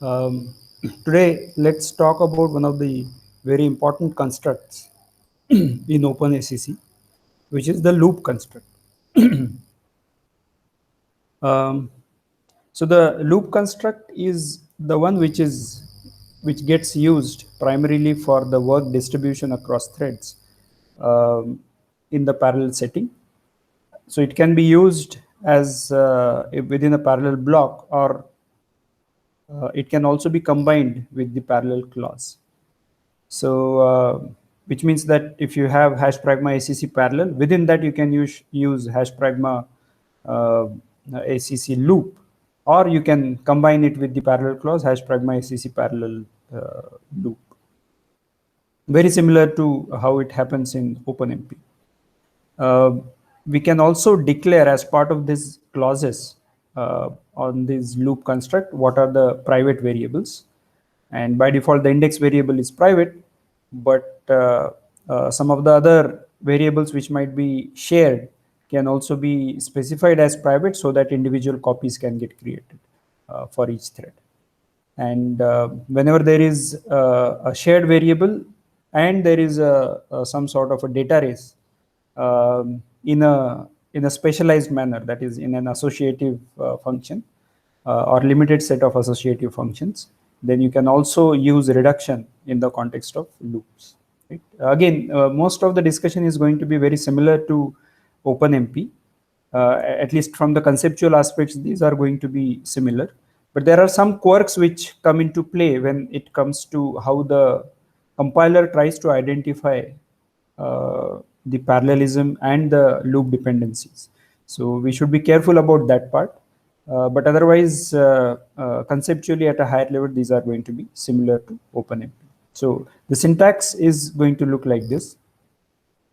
Um, Today, let's talk about one of the very important constructs in OpenACC, which is the loop construct. Um, so the loop construct is the one which gets used primarily for the work distribution across threads um, in the parallel setting. So it can be used as within a parallel block, or it can also be combined with the parallel clause. So, which means that if you have hash pragma ACC parallel, within that you can use hash pragma uh, ACC loop, or you can combine it with the parallel clause hash pragma ACC parallel loop. Very similar to how it happens in OpenMP. Uh, we can also declare as part of these clauses on this loop construct what are the private variables, and by default the index variable is private, but some of the other variables which might be shared can also be specified as private so that individual copies can get created for each thread. And whenever there is a shared variable and there is some sort of a data race in a specialized manner, that is in an associative function or limited set of associative functions, then you can also use reduction in the context of loops. Right? Again, most of the discussion is going to be very similar to OpenMP. At least from the conceptual aspects, these are going to be similar. But there are some quirks which come into play when it comes to how the compiler tries to identify the parallelism and the loop dependencies. So we should be careful about that part. But otherwise, conceptually at a higher level, these are going to be similar to OpenMP. So the syntax is going to look like this: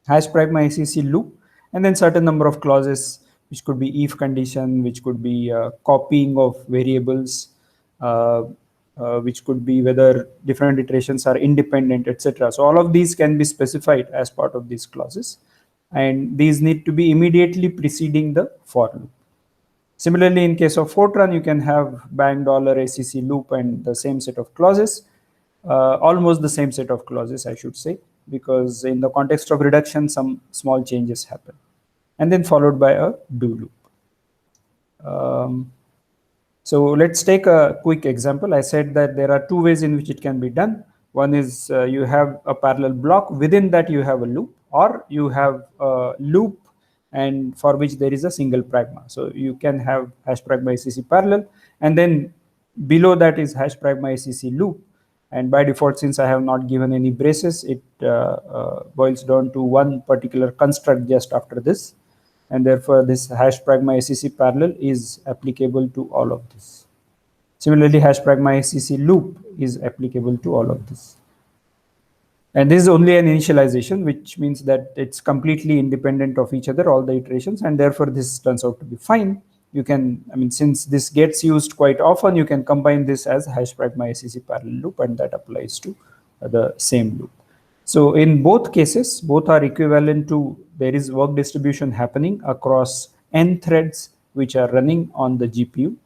hash pragma ACC loop, and then certain number of clauses, which could be if condition, which could be copying of variables, uh, which could be whether different iterations are independent, etc. So all of these can be specified as part of these clauses, and these need to be immediately preceding the for loop. Similarly, in case of Fortran, you can have bang dollar $ACC loop and the same set of clauses, almost the same set of clauses, I should say, because in the context of reduction, some small changes happen, and then followed by a do loop. Um, so let's take a quick example. I said that there are two ways in which it can be done. One is you have a parallel block, within that you have a loop, or you have a loop and for which there is a single pragma. So you can have hash pragma ACC parallel, and then below that is hash pragma ACC loop. And by default, since I have not given any braces, it boils down to one particular construct just after this, and therefore this hash pragma ACC parallel is applicable to all of this. Similarly, hash pragma ACC loop is applicable to all of this. And this is only an initialization, which means that it's completely independent of each other, all the iterations, and therefore this turns out to be fine. You can, I mean, since this gets used quite often, you can combine this as hash pragma ACC parallel loop, and that applies to the same loop. So in both cases, both are equivalent to there is work distribution happening across n threads which are running on the GPU.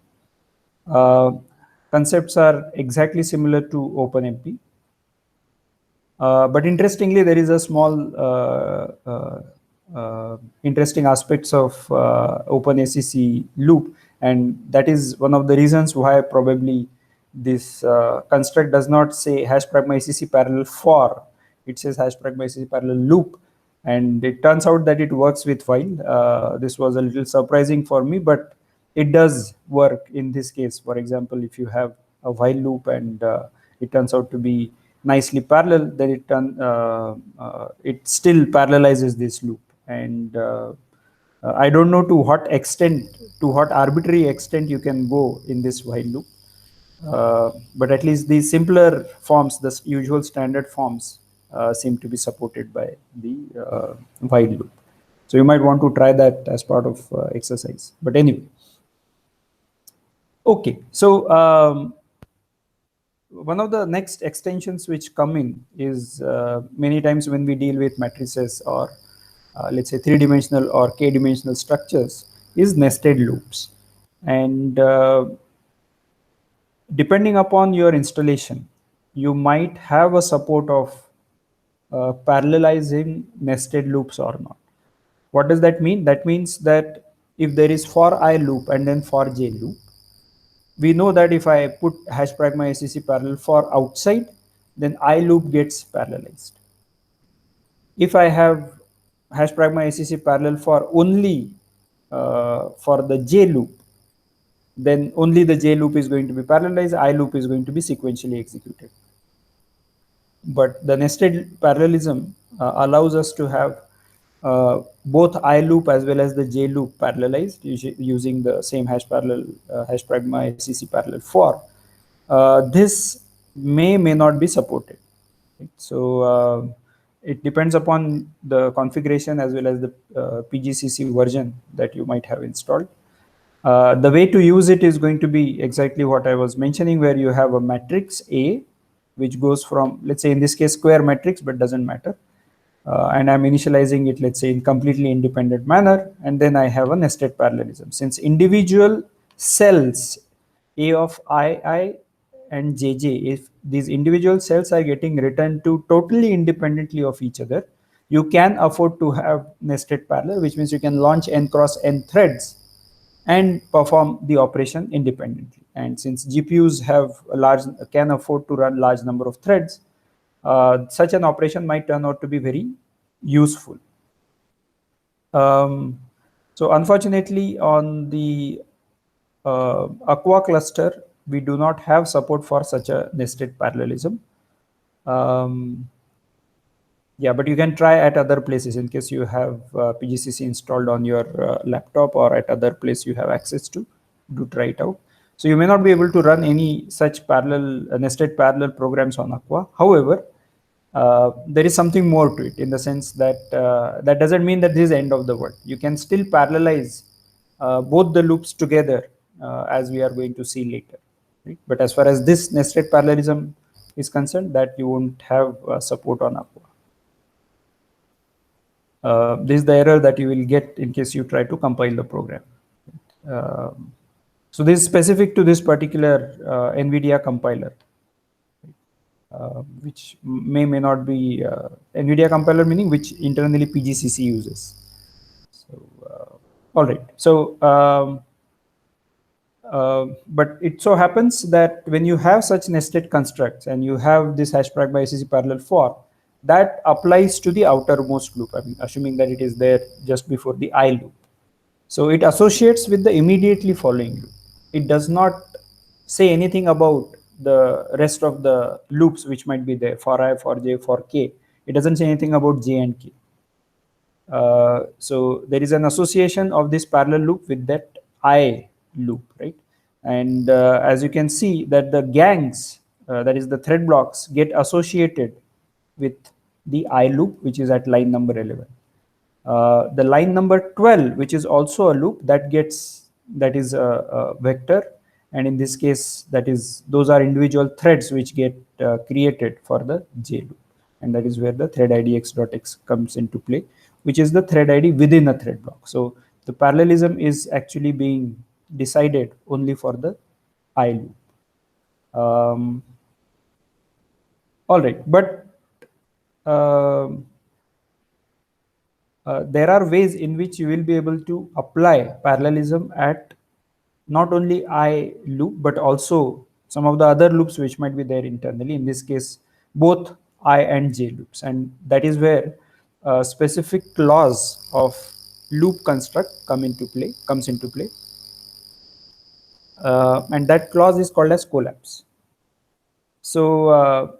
Concepts are exactly similar to OpenMP. But interestingly, there is a small interesting aspects of OpenACC loop, and that is one of the reasons why probably this construct does not say hash pragma ACC parallel for, it says hash pragma ACC parallel loop, and it turns out that it works with while. This was a little surprising for me, but it does work in this case. For example, if you have a while loop and it turns out to be nicely parallel, then it still parallelizes this loop. And I don't know to what extent, to what arbitrary extent you can go in this while loop. But at least the simpler forms, the usual standard forms, seem to be supported by the while loop. So you might want to try that as part of exercise. But anyway, okay. So one of the next extensions which come in is many times when we deal with matrices or let's say three-dimensional or k-dimensional structures is nested loops. And depending upon your installation, you might have a support of parallelizing nested loops or not. What does that mean? That means that if there is for I loop and then for j loop, we know that if I put hash pragma SEC parallel for outside, then I loop gets parallelized. If I have hash pragma SEC parallel for only for the j loop, then only the j loop is going to be parallelized, I loop is going to be sequentially executed. But the nested parallelism allows us to have both I loop as well as the j loop parallelized using the same hash hash pragma SEC parallel for. This may not be supported. Right? So it depends upon the configuration as well as the PGCC version that you might have installed. The way to use it is going to be exactly what I was mentioning, where you have a matrix A, which goes from, let's say in this case, square matrix, but doesn't matter. And I'm initializing it, let's say, in completely independent manner. And then I have a nested parallelism. Since individual cells A of II and JJ, if these individual cells are getting written to totally independently of each other, you can afford to have nested parallel, which means you can launch n cross n threads and perform the operation independently. And since GPUs have can afford to run large number of threads, such an operation might turn out to be very useful. So unfortunately, on the Aqua cluster, we do not have support for such a nested parallelism. Yeah, but you can try at other places in case you have PGCC installed on your laptop or at other place you have access to. Do try it out. So you may not be able to run any such parallel nested parallel programs on Aqua. However, there is something more to it in the sense that that doesn't mean that this is the end of the world. You can still parallelize both the loops together as we are going to see later. Right? But as far as this nested parallelism is concerned, that you won't have support on Aqua. This is the error that you will get in case you try to compile the program. So this is specific to this particular NVIDIA compiler, which may not be NVIDIA compiler, meaning which internally PGCC uses. So, all right. So, but it so happens that when you have such nested constructs and you have this hash pragma SEC parallel for, that applies to the outermost loop. I mean, assuming that it is there just before the I loop. So it associates with the immediately following loop. It does not say anything about the rest of the loops which might be there for I, for j, for k. It doesn't say anything about j and k. So there is an association of this parallel loop with that I loop, right? And as you can see that the gangs, that is the thread blocks, get associated with the I loop, which is at line number 11. The line number 12, which is also a loop, that is a vector, and in this case, those are individual threads which get created for the j loop, and that is where the thread ID x.x comes into play, which is the thread ID within a thread block. So the parallelism is actually being decided only for the I loop. All right, but there are ways in which you will be able to apply parallelism at not only I loop, but also some of the other loops which might be there internally. In this case, both I and j loops. And that is where a specific clause of loop construct comes into play. And that clause is called as collapse. So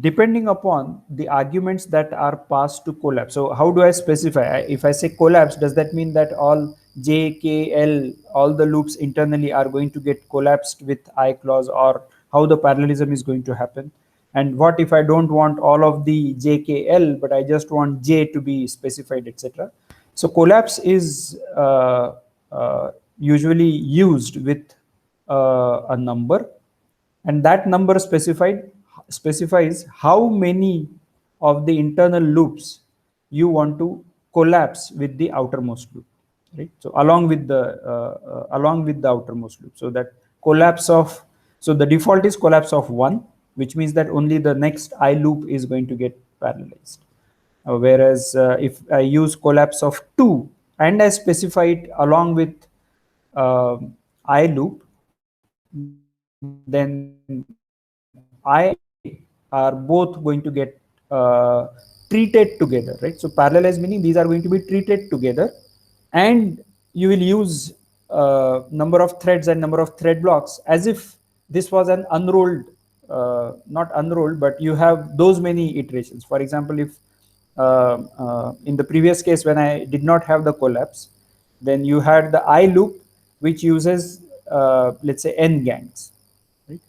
depending upon the arguments that are passed to collapse. So how do I specify? If I say collapse, does that mean that all j, k, l, all the loops internally are going to get collapsed with I clause, or how the parallelism is going to happen? And what if I don't want all of the j, k, l, but I just want j to be specified, etc. So collapse is usually used with a number, and that number specifies how many of the internal loops you want to collapse with the outermost loop, right? So along with the outermost loop, so that collapse of, so the default is collapse of 1, which means that only the next I loop is going to get parallelized. Whereas if I use collapse of 2 and I specify it along with I loop, then I are both going to get treated together, right? So parallelized meaning these are going to be treated together, and you will use number of threads and number of thread blocks as if this was an unrolled, not unrolled, but you have those many iterations. For example, if in the previous case when I did not have the collapse, then you had the I loop which uses let's say n gangs. Right?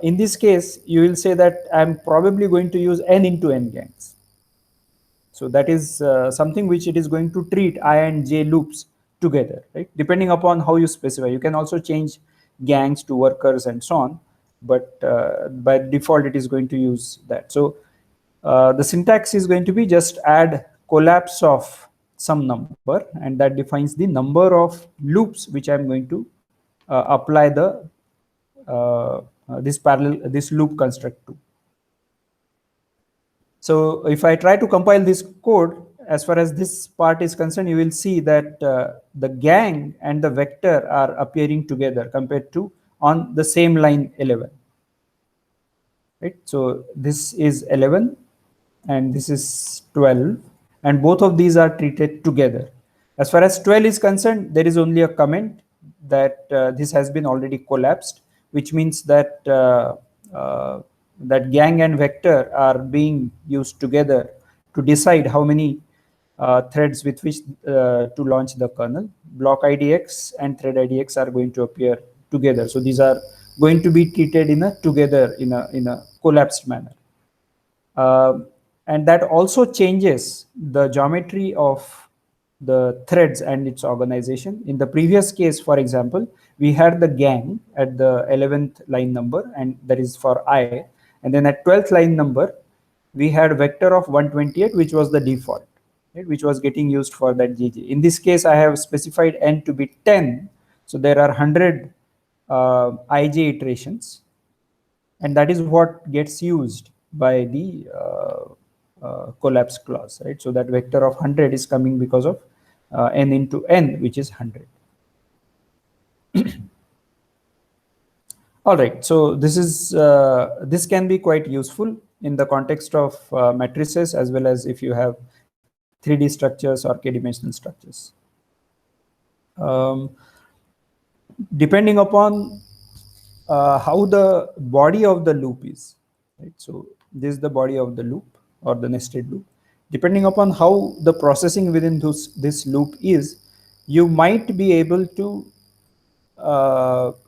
In this case, you will say that I'm probably going to use n into n gangs. So that is something which it is going to treat I and j loops together, right? Depending upon how you specify. You can also change gangs to workers and so on, but by default it is going to use that. So the syntax is going to be just add collapse of some number, and that defines the number of loops which I'm going to apply the this loop construct to. So if I try to compile this code, as far as this part is concerned, you will see that the gang and the vector are appearing together compared to on the same line 11. Right? So this is 11 and this is 12, and both of these are treated together. As far as 12 is concerned, there is only a comment that this has been already collapsed, which means that that gang and vector are being used together to decide how many threads with which to launch the kernel. Block IDX and thread IDX are going to appear together. So these are going to be treated in a together in a collapsed manner. And that also changes the geometry of the threads and its organization. In the previous case, for example, we had the gang at the 11th line number, and that is for I. And then at 12th line number, we had vector of 128, which was the default, right, which was getting used for that GJ. In this case, I have specified n to be 10. So there are 100 ij iterations, and that is what gets used by the collapse clause, right? So that vector of 100 is coming because of n into n, which is 100. All right, so this is this can be quite useful in the context of matrices, as well as if you have 3D structures or k-dimensional structures. Depending upon how the body of the loop is, right? So this is the body of the loop or the nested loop. Depending upon how the processing within this loop is, you might be able to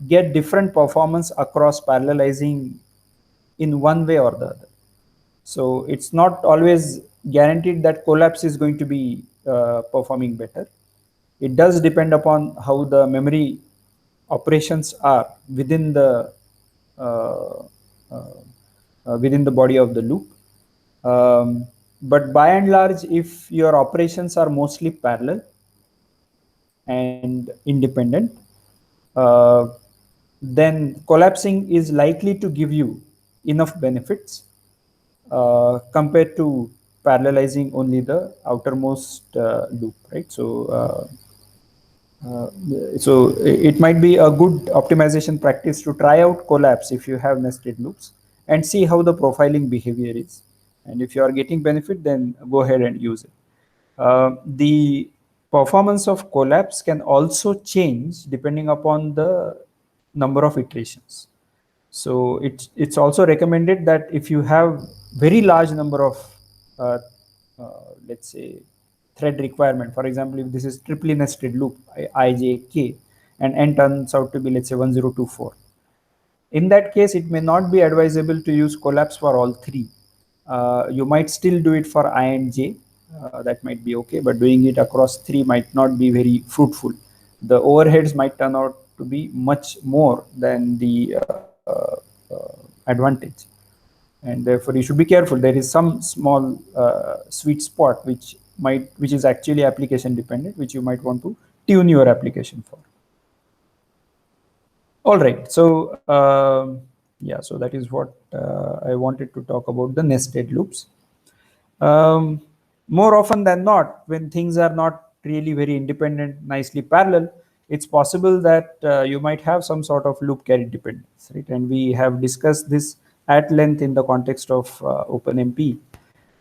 get different performance across parallelizing in one way or the other. So it's not always guaranteed that collapse is going to be performing better. It does depend upon how the memory operations are within the body of the loop. But by and large, if your operations are mostly parallel and independent, then collapsing is likely to give you enough benefits compared to parallelizing only the outermost loop, right? So so it might be a good optimization practice to try out collapse if you have nested loops and see how the profiling behavior is. And if you are getting benefit, then go ahead and use it. The performance of collapse can also change depending upon the number of iterations. So it's also recommended that if you have very large number of let's say thread requirement, for example, if this is triply nested loop ijk and n turns out to be, let's say, 1024, in that case it may not be advisable to use collapse for all three. You might still do it for I and j, that might be okay, but doing it across three might not be very fruitful. The overheads might turn out to be much more than the advantage, and therefore you should be careful. There is some small sweet spot which is actually application dependent, which you might want to tune your application for. All right. So yeah, so that is what I wanted to talk about, the nested loops. Um, More often than not, when things are not really very independent, nicely parallel, it's possible that you might have some sort of loop carry dependence, right? And we have discussed this at length in the context of OpenMP.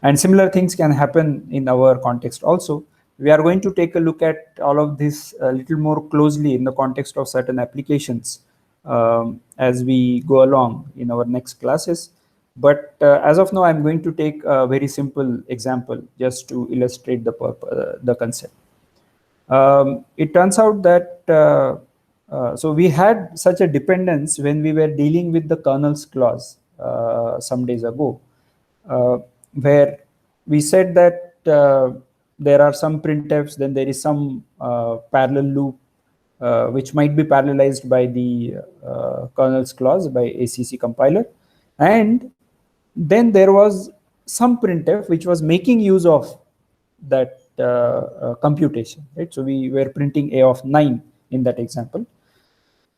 And similar things can happen in our context also. We are going to take a look at all of this a little more closely in the context of certain applications as we go along in our next classes. But as of now, I'm going to take a very simple example just to illustrate the concept. It turns out that so we had such a dependence when we were dealing with the kernel's clause some days ago, uh, where we said that there are some printfs, then there is some parallel loop which might be parallelized by the kernel's clause by ACC compiler, and then there was some printf which was making use of that computation, right? So we were printing a of 9 in that example,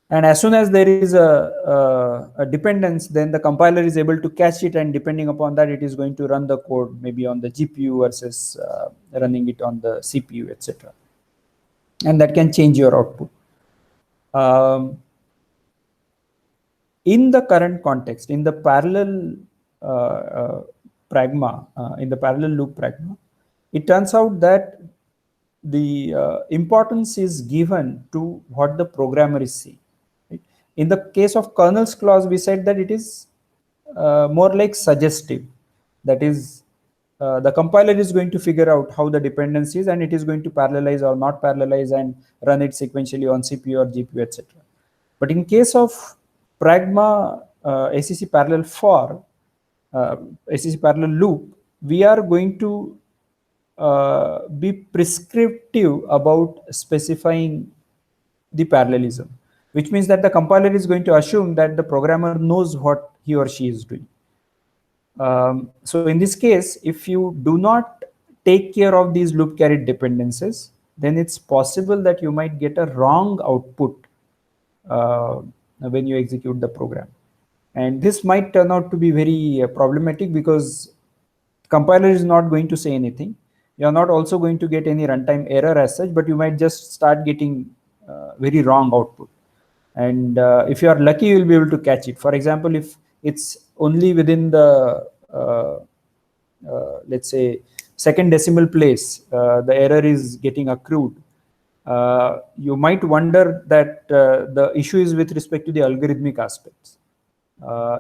and as soon as there is a dependence, then the compiler is able to catch it, and depending upon that, it is going to run the code maybe on the GPU versus running it on the CPU, etc. And that can change your output. In the current context, in the parallel pragma, in the parallel loop pragma, it turns out that the importance is given to what the programmer is saying. Right? In the case of kernel's clause, we said that it is more like suggestive. That is, the compiler is going to figure out how the dependencies, and it is going to parallelize or not parallelize and run it sequentially on CPU or GPU, etc. But in case of Pragma ACC parallel for ACC parallel loop, we are going to be prescriptive about specifying the parallelism, which means that the compiler is going to assume that the programmer knows what he or she is doing. So in this case, if you do not take care of these loop carried dependencies, then it's possible that you might get a wrong output when you execute the program. And this might turn out to be very problematic because compiler is not going to say anything. You're not also going to get any runtime error as such, but you might just start getting very wrong output. And if you are lucky, you'll be able to catch it. For example, if it's only within the let's say second decimal place, the error is getting accrued. You might wonder that the issue is with respect to the algorithmic aspects.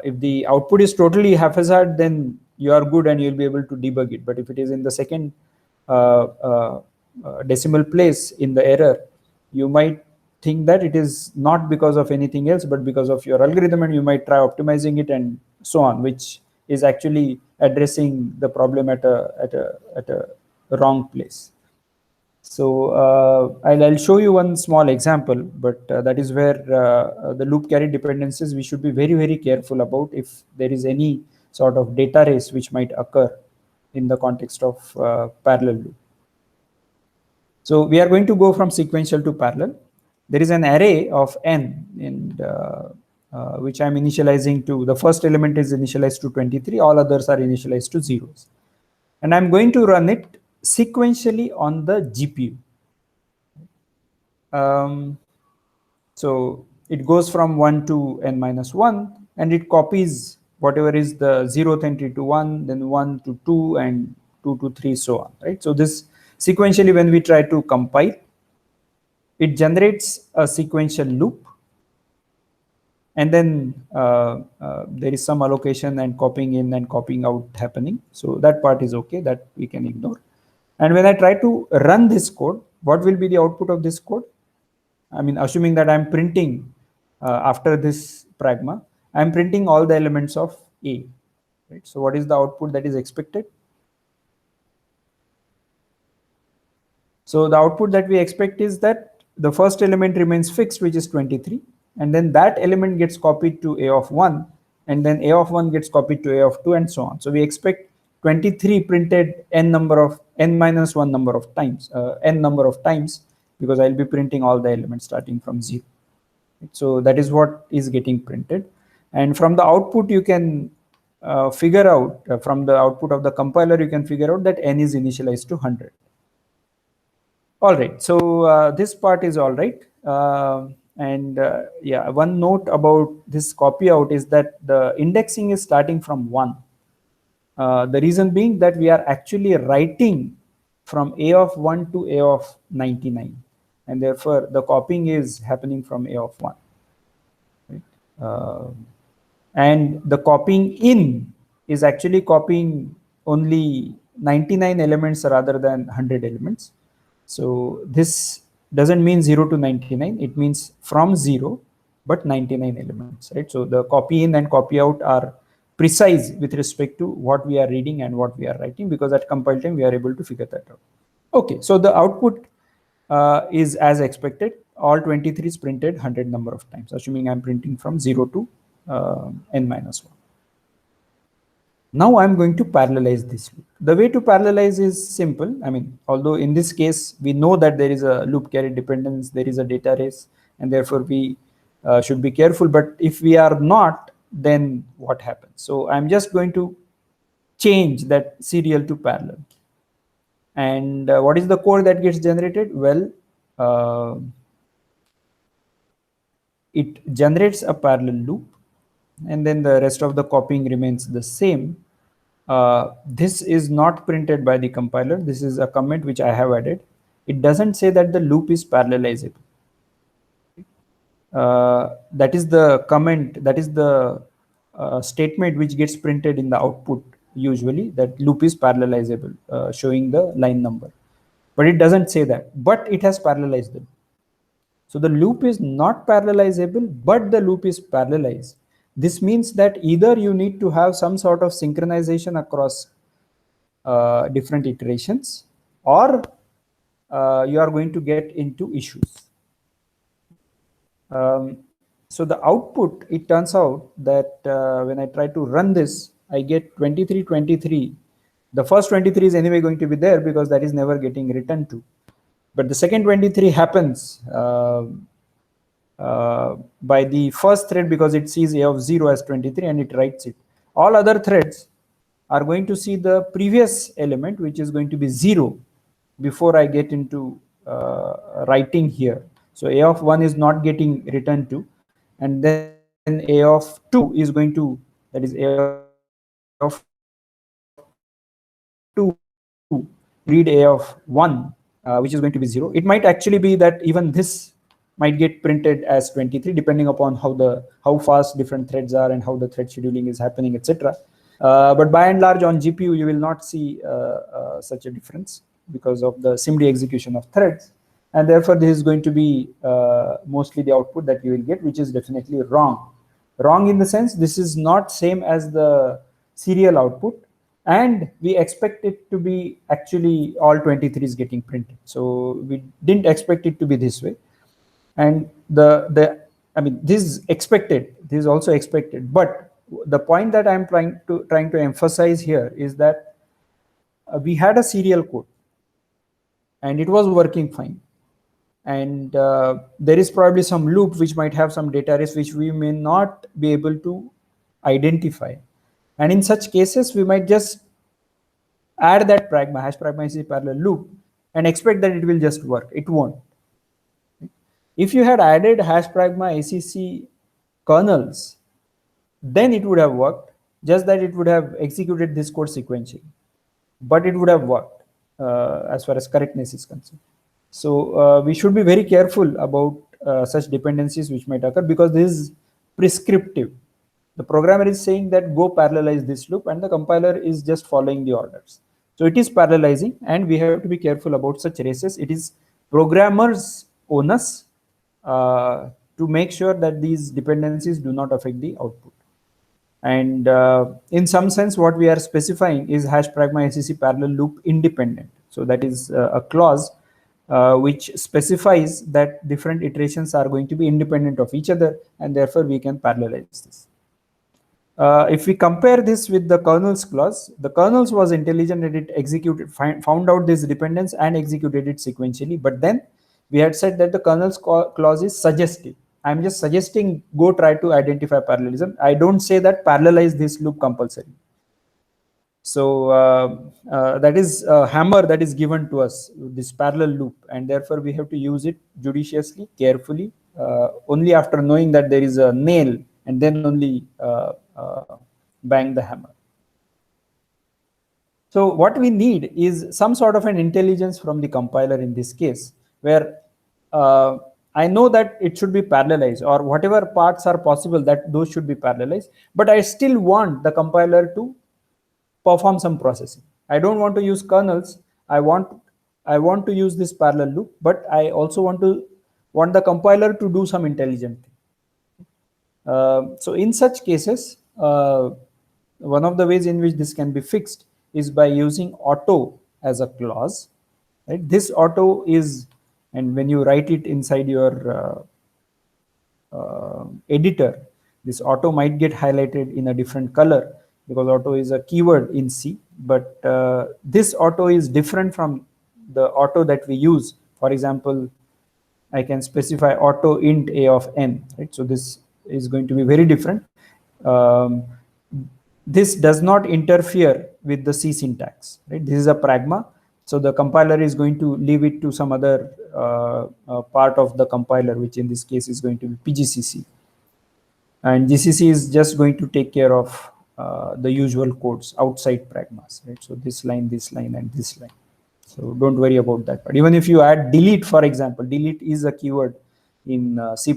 If the output is totally haphazard, then you are good and you'll be able to debug it. But if it is in the second decimal place in the error, you might think that it is not because of anything else, but because of your algorithm, and you might try optimizing it and so on, which is actually addressing the problem at a wrong place. So I'll show you one small example, but that is where the loop carry dependencies we should be very, very careful about if there is any sort of data race which might occur in the context of parallel loop. So we are going to go from sequential to parallel. There is an array of n, and which I'm initializing to, the first element is initialized to 23, all others are initialized to zeros. And I'm going to run it sequentially on the GPU. So it goes from 1 to n minus 1, and it copies whatever is the 0th entry to 1, then 1 to 2, and 2 to 3, so on, right? So this sequentially, when we try to compile, it generates a sequential loop, and then there is some allocation and copying in and copying out happening. So that part is okay, that we can ignore. And when I try to run this code, what will be the output of this code? I mean, assuming that I'm printing after this pragma, I'm printing all the elements of A, right? So what is the output that is expected? So the output that we expect is that the first element remains fixed, which is 23, and then that element gets copied to A of 1, and then A of 1 gets copied to A of 2, and so on. So we expect 23 printed n minus 1 number of times, n number of times, because I'll be printing all the elements starting from 0. So that is what is getting printed. And from the output, you can figure out, from the output of the compiler, you can figure out that n is initialized to 100. All right, so this part is all right. Yeah, one note about this copy out is that the indexing is starting from 1. The reason being that we are actually writing from A of 1 to A of 99, and therefore the copying is happening from A of 1. Right? And the copying in is actually copying only 99 elements rather than 100 elements. So this doesn't mean 0 to 99, it means from 0 but 99 elements, right? So the copy in and copy out are precise with respect to what we are reading and what we are writing, because at compile time we are able to figure that out. Okay, so the output is as expected. All 23 is printed 100 number of times, assuming I'm printing from 0 to n minus 1. Now I'm going to parallelize this loop. The way to parallelize is simple. I mean, although in this case, we know that there is a loop carry dependence, there is a data race, and therefore we should be careful. But if we are not, then what happens? So I'm just going to change that serial to parallel. And what is the code that gets generated? Well, it generates a parallel loop, and then the rest of the copying remains the same. This is not printed by the compiler. This is a comment which I have added. It doesn't say that the loop is parallelizable. That is the comment, that is the statement which gets printed in the output usually, that loop is parallelizable, showing the line number. But it doesn't say that, but it has parallelized them. So the loop is not parallelizable, but the loop is parallelized. This means that either you need to have some sort of synchronization across different iterations, or you are going to get into issues. So the output, it turns out that when I try to run this, I get 23, 23. The first 23 is anyway going to be there because that is never getting returned to. But the second 23 happens by the first thread because it sees A of 0 as 23 and it writes it. All other threads are going to see the previous element, which is going to be 0 before I get into writing here. So A of 1 is not getting returned to, and then A of 2 is going to, that is A of 2, read A of 1, which is going to be 0. It might actually be that even this might get printed as 23 depending upon how fast different threads are and how the thread scheduling is happening, etc. But by and large on GPU you will not see such a difference because of the SIMD execution of threads, and therefore this is going to be mostly the output that you will get, which is definitely wrong. Wrong in the sense this is not same as the serial output, and we expect it to be actually all 23 is getting printed. So we didn't expect it to be this way. And I mean, this is expected, this is also expected, but the point that I'm trying to emphasize here is that we had a serial code and it was working fine, and there is probably some loop which might have some data race which we may not be able to identify, and in such cases we might just add that pragma hash pragma is a parallel loop and expect that it will just work. It won't. If you had added hash pragma ACC kernels, then it would have worked, just that it would have executed this code sequentially, but it would have worked as far as correctness is concerned. So we should be very careful about such dependencies which might occur, because this is prescriptive. The programmer is saying that go parallelize this loop, and the compiler is just following the orders. So it is parallelizing, and we have to be careful about such races. It is programmer's onus to make sure that these dependencies do not affect the output. And in some sense, what we are specifying is hash pragma ACC parallel loop independent. So that is a clause which specifies that different iterations are going to be independent of each other, and therefore we can parallelize this. If we compare this with the kernels clause, the kernels was intelligent and it executed, found out this dependence and executed it sequentially. But then we had said that the kernels clause is suggestive. I'm just suggesting go try to identify parallelism. I don't say that parallelize this loop compulsory. So that is a hammer that is given to us, this parallel loop, and therefore we have to use it judiciously, carefully, only after knowing that there is a nail, and then only bang the hammer. So what we need is some sort of an intelligence from the compiler in this case, where I know that it should be parallelized, or whatever parts are possible that those should be parallelized, but I still want the compiler to perform some processing. I don't want to use kernels. I want to use this parallel loop, but I also want the compiler to do some intelligent thing. So in such cases, one of the ways in which this can be fixed is by using auto as a clause. Right? This auto is, and when you write it inside your editor, this auto might get highlighted in a different color because auto is a keyword in C, but this auto is different from the auto that we use. For example, I can specify auto int a of n, right? So this is going to be very different. This does not interfere with the C syntax, right? This is a pragma. So the compiler is going to leave it to some other part of the compiler, which in this case is going to be PGCC. And GCC is just going to take care of the usual codes outside pragmas, right? So this line, and this line. So don't worry about that. But even if you add delete, for example, delete is a keyword in C++.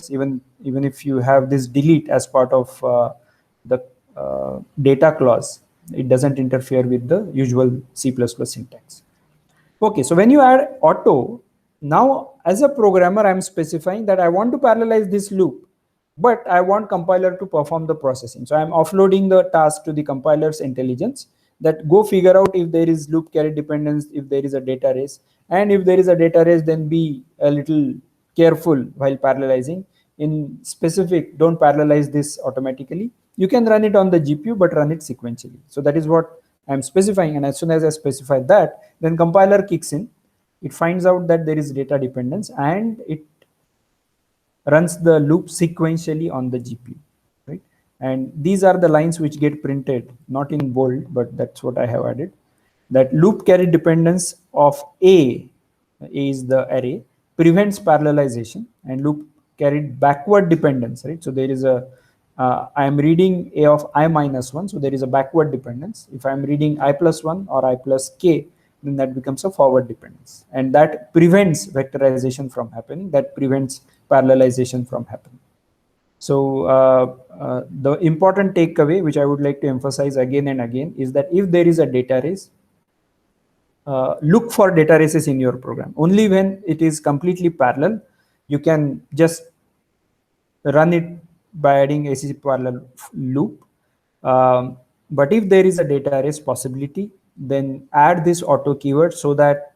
Even if you have this delete as part of the data clause, it doesn't interfere with the usual C++ syntax. Okay, so when you add auto, now as a programmer, I'm specifying that I want to parallelize this loop, but I want compiler to perform the processing. So I'm offloading the task to the compiler's intelligence that go figure out if there is loop carry dependence, if there is a data race, and if there is a data race, then be a little careful while parallelizing. In specific, don't parallelize this automatically. You can run it on the GPU, but run it sequentially. So that is what I'm specifying, and as soon as I specify that, then compiler kicks in. It finds out that there is data dependence, and it runs the loop sequentially on the GPU, right? And these are the lines which get printed, not in bold, but that's what I have added. That loop carry dependence of A is the array, prevents parallelization, and loop carried backward dependence, right? So there is a, I am reading A of I minus 1, so there is a backward dependence. If I am reading I plus 1 or I plus K, then that becomes a forward dependence. And that prevents vectorization from happening, that prevents parallelization from happening. So the important takeaway, which I would like to emphasize again and again, is that if there is a data race, look for data races in your program. Only when it is completely parallel, you can just run it by adding ACC parallel loop. But if there is a data race possibility, then add this auto keyword so that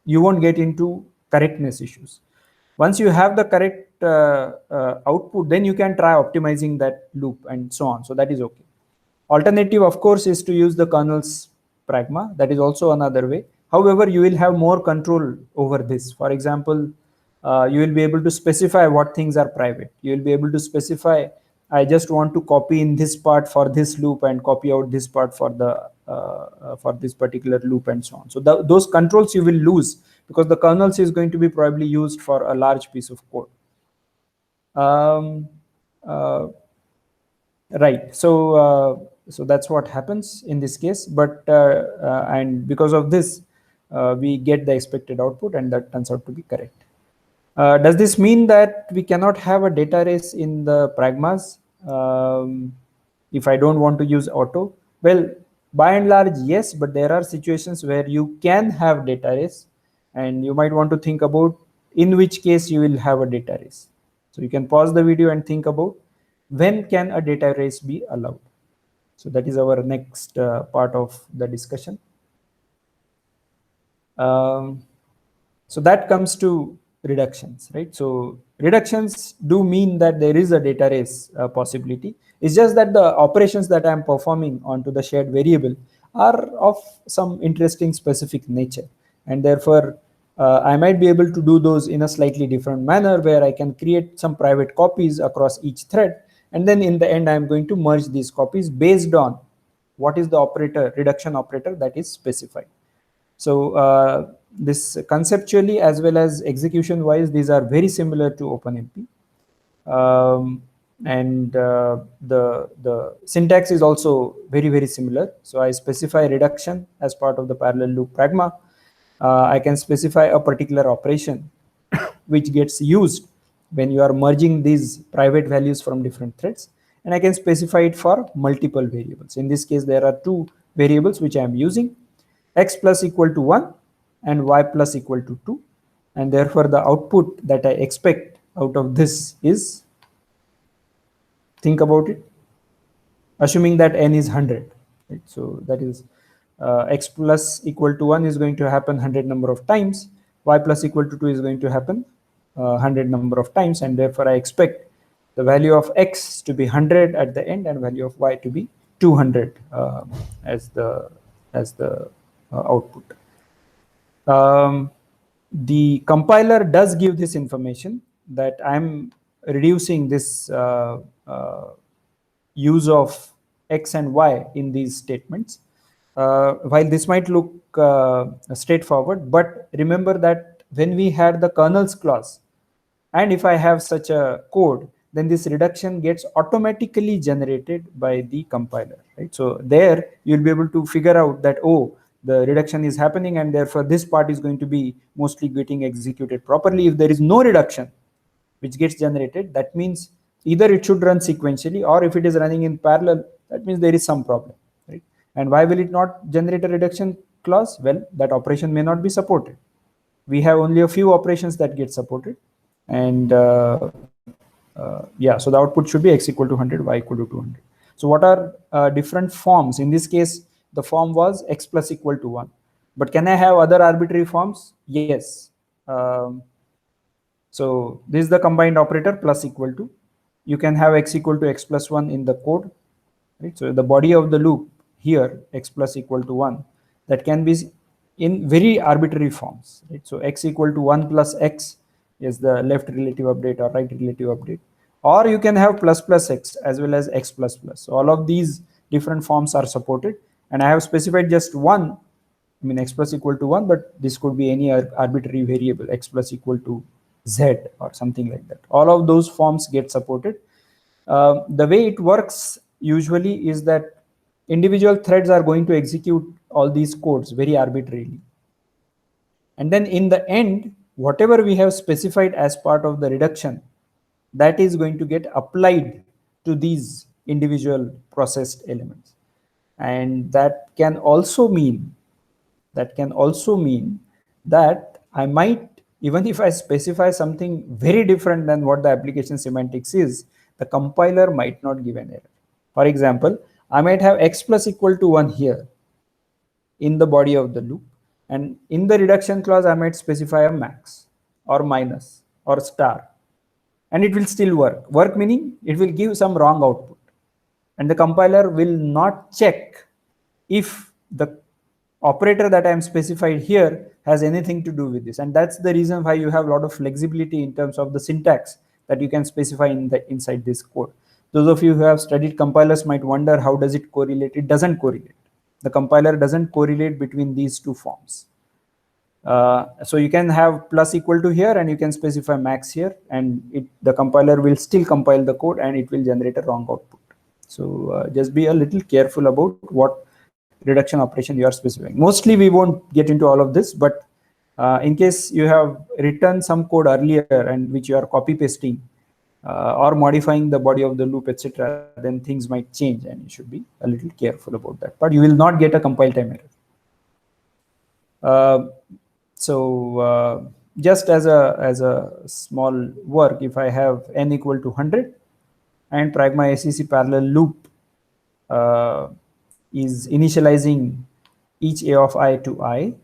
you won't get into correctness issues. Once you have the correct output, then you can try optimizing that loop and so on. So that is okay. Alternative, of course, is to use the kernel's pragma. That is also another way. However, you will have more control over this. For example, you will be able to specify what things are private. You will be able to specify, I just want to copy in this part for this loop and copy out this part for the for this particular loop and so on. So those controls you will lose because the kernels is going to be probably used for a large piece of code. Right. So so that's what happens in this case. But and because of this, we get the expected output, and that turns out to be correct. Does this mean that we cannot have a data race in the pragmas if I don't want to use auto? Well, by and large, yes, but there are situations where you can have data race, and you might want to think about in which case you will have a data race. So you can pause the video and think about when can a data race be allowed. So that is our next part of the discussion. So that comes to reductions, right? So reductions do mean that there is a data race possibility. It's just that the operations that I'm performing onto the shared variable are of some interesting specific nature, and therefore I might be able to do those in a slightly different manner, where I can create some private copies across each thread, and then in the end I'm going to merge these copies based on what is the operator, reduction operator, that is specified. So this conceptually as well as execution wise, these are very similar to OpenMP. And the syntax is also very similar. So I specify reduction as part of the parallel loop pragma. I can specify a particular operation which gets used when you are merging these private values from different threads, and I can specify it for multiple variables. In this case, there are two variables which I am using, x plus equal to 1 and y plus equal to 2, and therefore the output that I expect out of this is, think about it, assuming that n is 100, right? So that is x plus equal to 1 is going to happen 100 number of times, y plus equal to 2 is going to happen 100 number of times, and therefore I expect the value of x to be 100 at the end and value of y to be 200 as the output. The compiler does give this information that I'm reducing this use of x and y in these statements. While this might look straightforward, but remember that when we had the kernels clause, and if I have such a code, then this reduction gets automatically generated by the compiler, right? So there you'll be able to figure out that, oh, the reduction is happening, and therefore this part is going to be mostly getting executed properly. If there is no reduction which gets generated, that means either it should run sequentially, or if it is running in parallel, that means there is some problem, right? And why will it not generate a reduction clause? Well, that operation may not be supported. We have only a few operations that get supported, and yeah, so the output should be x equal to 100, y equal to 200. So what are different forms? In this case, the form was x plus equal to 1, but can I have other arbitrary forms? Yes. So this is the combined operator, plus equal to. You can have x equal to x plus 1 in the code, right? So the body of the loop here, x plus equal to 1, that can be in very arbitrary forms, right? So x equal to 1 plus x is the left relative update or right relative update, or you can have plus plus x as well as x plus plus. So all of these different forms are supported, and I have specified just one, I mean x plus equal to 1, but this could be any arbitrary variable, x plus equal to z or something like that. All of those forms get supported. The way it works usually is that individual threads are going to execute all these codes very arbitrarily, and then in the end, whatever we have specified as part of the reduction, that is going to get applied to these individual processed elements. And that can also mean that I might, even if I specify something very different than what the application semantics is, the compiler might not give an error. For example, I might have x plus equal to 1 here in the body of the loop, and in the reduction clause I might specify a max or minus or star, and it will still work meaning it will give some wrong output, and the compiler will not check if the operator that I am specified here has anything to do with this. And that's the reason why you have a lot of flexibility in terms of the syntax that you can specify inside this code. Those of you who have studied compilers might wonder, how does it correlate? It doesn't correlate. The compiler doesn't correlate between these two forms. So you can have plus equal to here, and you can specify max here, and the compiler will still compile the code and it will generate a wrong output. So just be a little careful about what reduction operation you are specifying. Mostly we won't get into all of this, but in case you have written some code earlier and which you are copy pasting or modifying the body of the loop, etc., then things might change, and you should be a little careful about that. But you will not get a compile time error. Just as a small work, if I have n equal to 100 and pragma ACC parallel loop is initializing each a of I to I,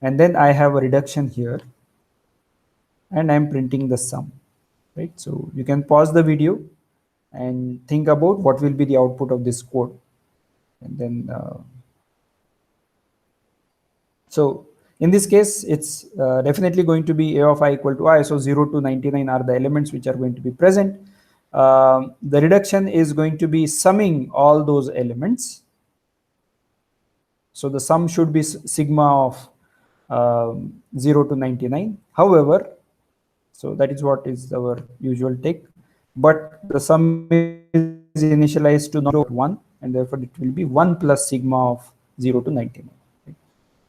and then I have a reduction here, and I'm printing the sum, right? So you can pause the video and think about what will be the output of this code, and then so In this case, it's definitely going to be A of I equal to I. So 0 to 99 are the elements which are going to be present. The reduction is going to be summing all those elements. So the sum should be sigma of 0 to 99. However, so that is what is our usual take. But the sum is initialized to not 1, and therefore it will be 1 plus sigma of 0 to 99, right?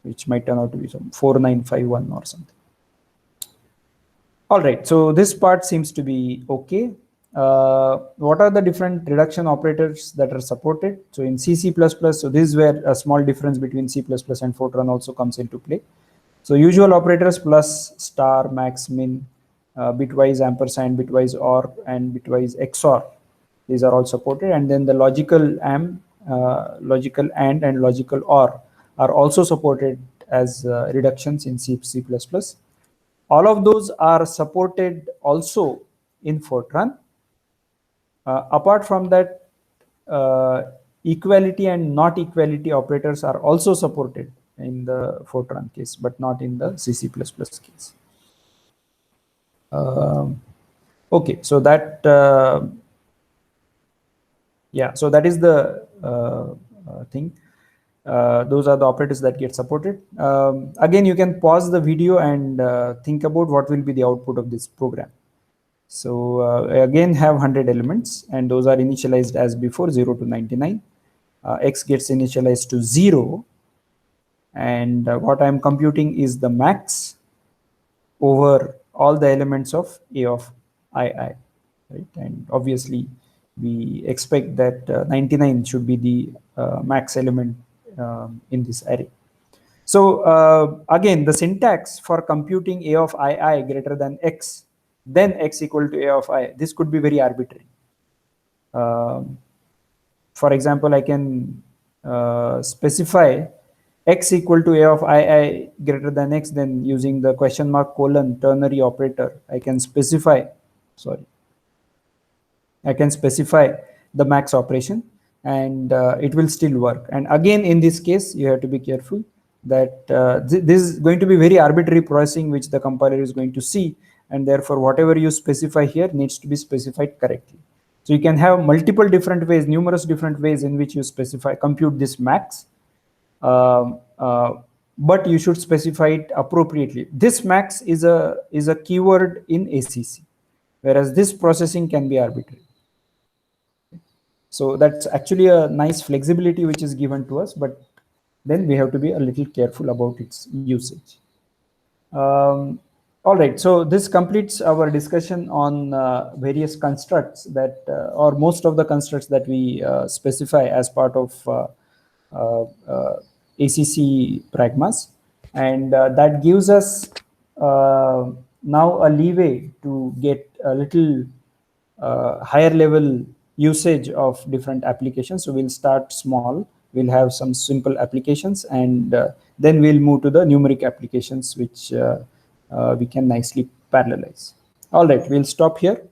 Which might turn out to be some 4951 or something. All right, so this part seems to be okay. What are the different reduction operators that are supported? So in C, C++, so this is where a small difference between C++ and Fortran also comes into play. So usual operators plus, star, max, min, bitwise ampersand, bitwise OR, and bitwise XOR. These are all supported. And then the logical AND, logical AND, and logical OR are also supported as reductions in C, C++. All of those are supported also in Fortran. Apart from that, equality and not equality operators are also supported in the Fortran case, but not in the C++ case. Okay, so that yeah, so that is the thing. Those are the operators that get supported. Again, you can pause the video and think about what will be the output of this program. So again have 100 elements, and those are initialized as before, 0 to 99. X gets initialized to 0, and what I'm computing is the max over all the elements of A of II, right? And obviously we expect that 99 should be the max element in this array. So again, the syntax for computing A of II greater than X, then X equal to A of I, this could be very arbitrary. For example, I can specify X equal to A of II greater than X, then using the question mark colon ternary operator, I can specify, I can specify the max operation, and it will still work. And again, in this case, you have to be careful that this is going to be very arbitrary processing which the compiler is going to see, and therefore whatever you specify here needs to be specified correctly. So you can have multiple different ways, numerous different ways in which you specify, compute this max, but you should specify it appropriately. This max is a keyword in ACC, whereas this processing can be arbitrary. So that's actually a nice flexibility which is given to us, but then we have to be a little careful about its usage. All right, so this completes our discussion on various constructs that, or most of the constructs that we specify as part of ACC pragmas, and that gives us now a leeway to get a little higher level usage of different applications. So we'll start small, we'll have some simple applications, and then we'll move to the numeric applications which we can nicely parallelize. All right, we'll stop here.